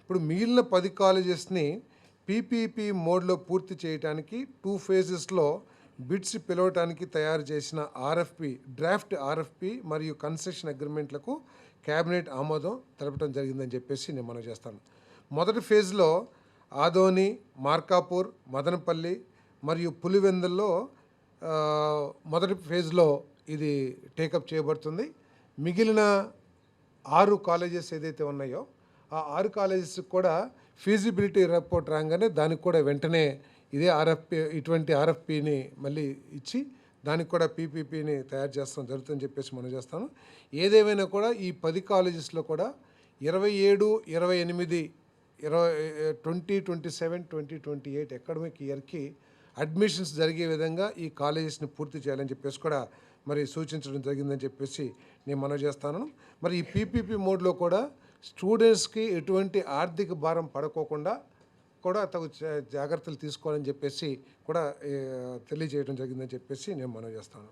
ఇప్పుడు మిగిలిన 10 కాలేజెస్‌ని పీపీపీ మోడ్‌లో పూర్తి చేయటానికి 2 ఫేజెస్‌లో బిడ్స్ పిలవటానికి తయారు చేసిన డ్రాఫ్ట్ ఆర్ఎఫ్‌పి మరియు కన్సెషన్ అగ్రీమెంట్‌లకు కేబినెట్ ఆమోదం తెలపడం జరిగిందని చెప్పేసి నేను మనవి చేస్తాను. మొదటి ఫేజ్‌లో ఆదోని, మార్కాపూర్, మదనపల్లి మరియు పులివెందుల్లో మొదటి ఫేజ్‌లో ఇది టేకప్ చేయబడుతుంది. మిగిలిన 6 కాలేజెస్ ఏదైతే ఉన్నాయో ఆ 6 కాలేజెస్‌కి కూడా ఫీజిబిలిటీ రిపోర్ట్ రాగానే దానికి కూడా వెంటనే ఇటువంటి ఆర్ఎఫ్పిని మళ్ళీ ఇచ్చి దానికి కూడా పీపీపీని తయారు చేస్తాం జరుగుతుందని చెప్పేసి మనం చేస్తాను. ఏదేమైనా కూడా ఈ 10 కాలేజెస్లో కూడా 27, 28, 2027, 2028 అకాడమిక్ ఇయర్కి అడ్మిషన్స్ జరిగే విధంగా ఈ కాలేజెస్ని పూర్తి చేయాలని చెప్పేసి కూడా మరి సూచించడం జరిగిందని చెప్పేసి నేను మనవి చేస్తాను. మరి ఈ పీపీపీ మోడ్లో కూడా స్టూడెంట్స్కి ఎటువంటి ఆర్థిక భారం పడుకోకుండా కూడా తగు జాగ్రత్తలు తీసుకోవాలని చెప్పేసి కూడా తెలియజేయడం జరిగిందని చెప్పేసి నేను మనవి చేస్తాను.